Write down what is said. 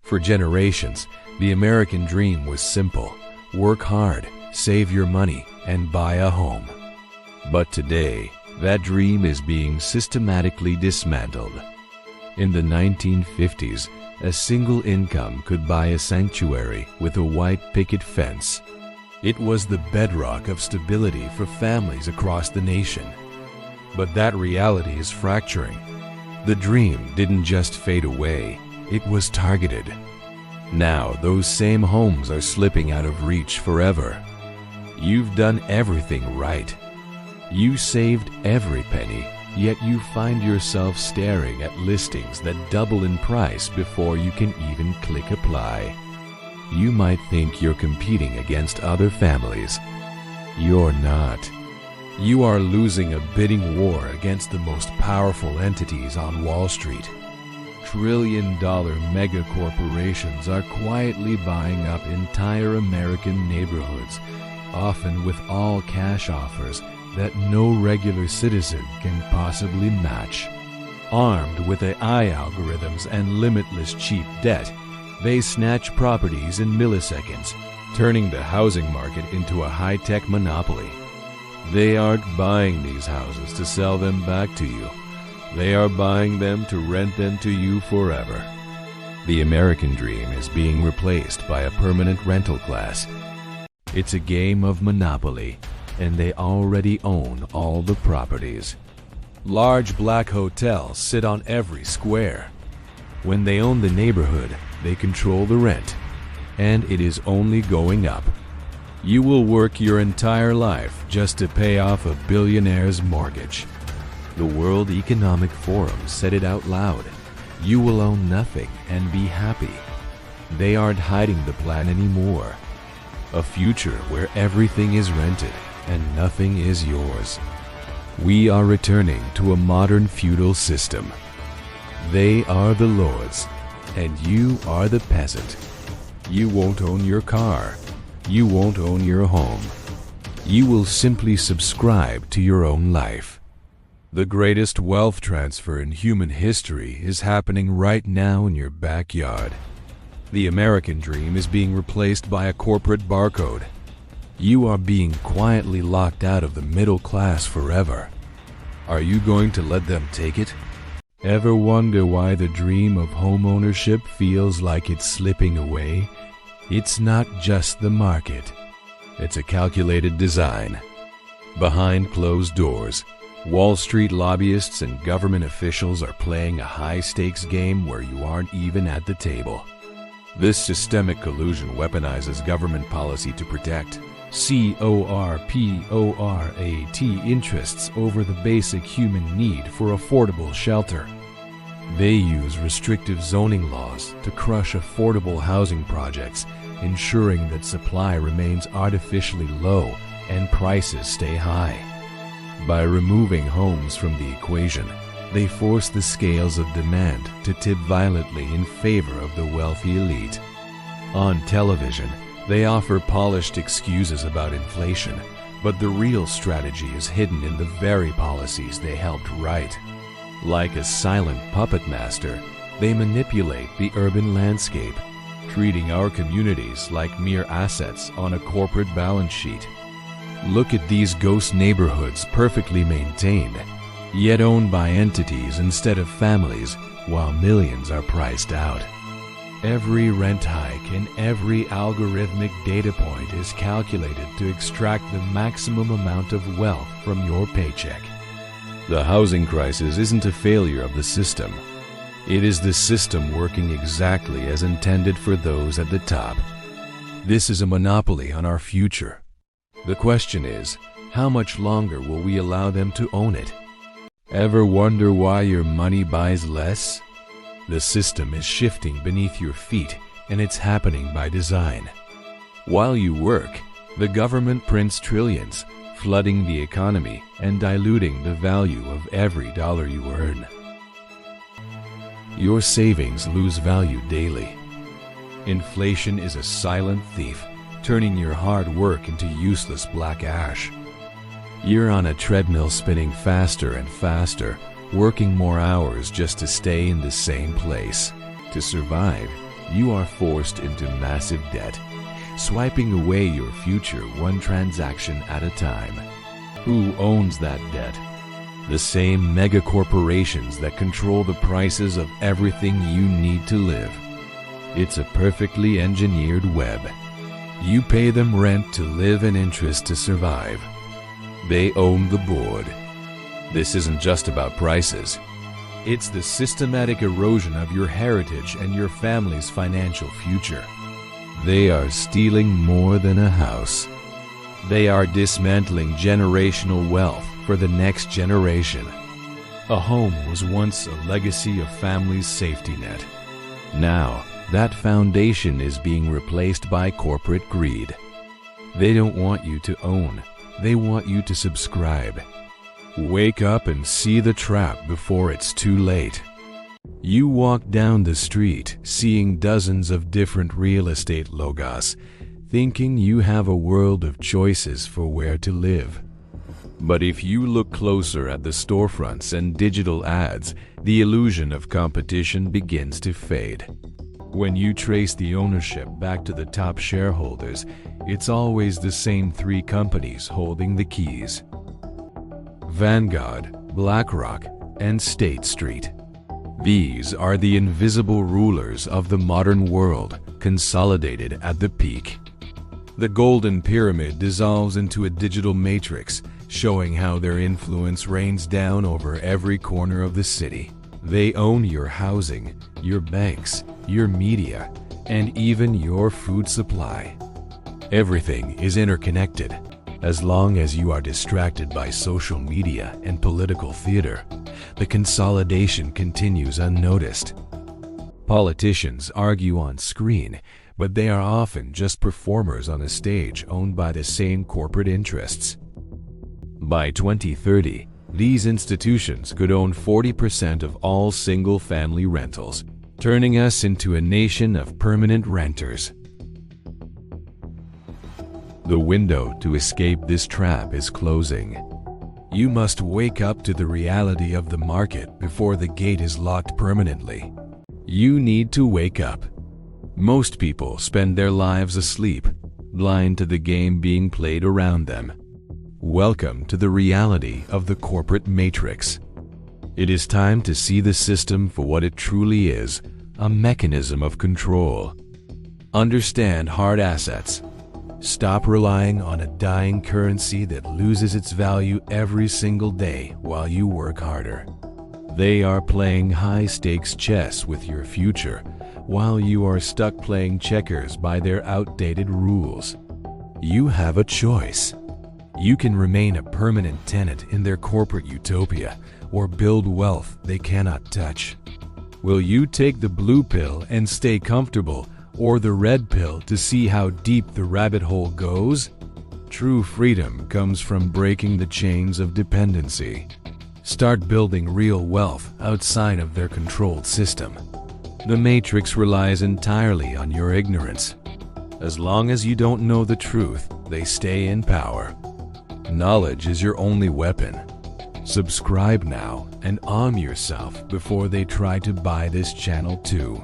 For generations, the American dream was simple: work hard, save your money, and buy a home. But today, that dream is being systematically dismantled. In the 1950s, a single income could buy a sanctuary with a white picket fence. It was the bedrock of stability for families across the nation. But that reality is fracturing. The dream didn't just fade away, it was targeted. Now those same homes are slipping out of reach forever. You've done everything right. You saved every penny, yet you find yourself staring at listings that double in price before you can even click apply. You might think you're competing against other families. You're not. You are losing a bidding war against the most powerful entities on Wall Street. Trillion-dollar mega corporations are quietly buying up entire American neighborhoods, often with all-cash offers that no regular citizen can possibly match. Armed with AI algorithms and limitless cheap debt, they snatch properties in milliseconds, turning the housing market into a high-tech monopoly. They aren't buying these houses to sell them back to you. They are buying them to rent them to you forever. The American dream is being replaced by a permanent rental class. It's a game of monopoly, and they already own all the properties. Large black hotels sit on every square. When they own the neighborhood, they control the rent, and it is only going up. You will work your entire life just to pay off a billionaire's mortgage. The World Economic Forum said it out loud. You will own nothing and be happy. They aren't hiding the plan anymore. A future where everything is rented and nothing is yours. We are returning to a modern feudal system. They are the lords, and you are the peasant. You won't own your car. You won't own your home. You will simply subscribe to your own life. The greatest wealth transfer in human history is happening right now in your backyard. The American dream is being replaced by a corporate barcode. You are being quietly locked out of the middle class forever. Are you going to let them take it? Ever wonder why the dream of homeownership feels like it's slipping away? It's not just the market. It's a calculated design. Behind closed doors, Wall Street lobbyists and government officials are playing a high-stakes game where you aren't even at the table. This systemic collusion weaponizes government policy to protect corporate interests over the basic human need for affordable shelter. They use restrictive zoning laws to crush affordable housing projects, ensuring that supply remains artificially low and prices stay high. By removing homes from the equation, they force the scales of demand to tip violently in favor of the wealthy elite. On television, they offer polished excuses about inflation, but the real strategy is hidden in the very policies they helped write. Like a silent puppet master, they manipulate the urban landscape, treating our communities like mere assets on a corporate balance sheet. Look at these ghost neighborhoods, perfectly maintained, yet owned by entities instead of families, while millions are priced out. Every rent hike and every algorithmic data point is calculated to extract the maximum amount of wealth from your paycheck. The housing crisis isn't a failure of the system. It is the system working exactly as intended for those at the top. This is a monopoly on our future. The question is, how much longer will we allow them to own it? Ever wonder why your money buys less? The system is shifting beneath your feet, and it's happening by design. While you work, the government prints trillions, flooding the economy and diluting the value of every dollar you earn. Your savings lose value daily. Inflation is a silent thief, turning your hard work into useless black ash. You're on a treadmill spinning faster and faster, working more hours just to stay in the same place. To survive, you are forced into massive debt, swiping away your future one transaction at a time. Who owns that debt? The same mega corporations that control the prices of everything you need to live. It's a perfectly engineered web. You pay them rent to live and interest to survive. They own the board. This isn't just about prices. It's the systematic erosion of your heritage and your family's financial future. They are stealing more than a house. They are dismantling generational wealth for the next generation. A home was once a legacy of family's safety net. Now, that foundation is being replaced by corporate greed. They don't want you to own. They want you to subscribe. Wake up and see the trap before it's too late. You walk down the street, seeing dozens of different real estate logos, thinking you have a world of choices for where to live. But if you look closer at the storefronts and digital ads, the illusion of competition begins to fade. When you trace the ownership back to the top shareholders, it's always the same three companies holding the keys: Vanguard, BlackRock, and State Street. These are the invisible rulers of the modern world, consolidated at the peak. The golden pyramid dissolves into a digital matrix, showing how their influence rains down over every corner of the city. They own your housing, your banks, your media, and even your food supply. Everything is interconnected. As long as you are distracted by social media and political theater, the consolidation continues unnoticed. Politicians argue on screen, but they are often just performers on a stage owned by the same corporate interests. By 2030, these institutions could own 40% of all single-family rentals, turning us into a nation of permanent renters. The window to escape this trap is closing. You must wake up to the reality of the market before the gate is locked permanently. You need to wake up. Most people spend their lives asleep, blind to the game being played around them. Welcome to the reality of the corporate matrix. It is time to see the system for what it truly is, a mechanism of control. Understand hard assets. Stop relying on a dying currency that loses its value every single day while you work harder. They are playing high-stakes chess with your future while you are stuck playing checkers by their outdated rules. You have a choice. You can remain a permanent tenant in their corporate utopia or build wealth they cannot touch. Will you take the blue pill and stay comfortable, or the red pill to see how deep the rabbit hole goes? True freedom comes from breaking the chains of dependency. Start building real wealth outside of their controlled system. The matrix relies entirely on your ignorance. As long as you don't know the truth, they stay in power. Knowledge is your only weapon. Subscribe now and arm yourself before they try to buy this channel too.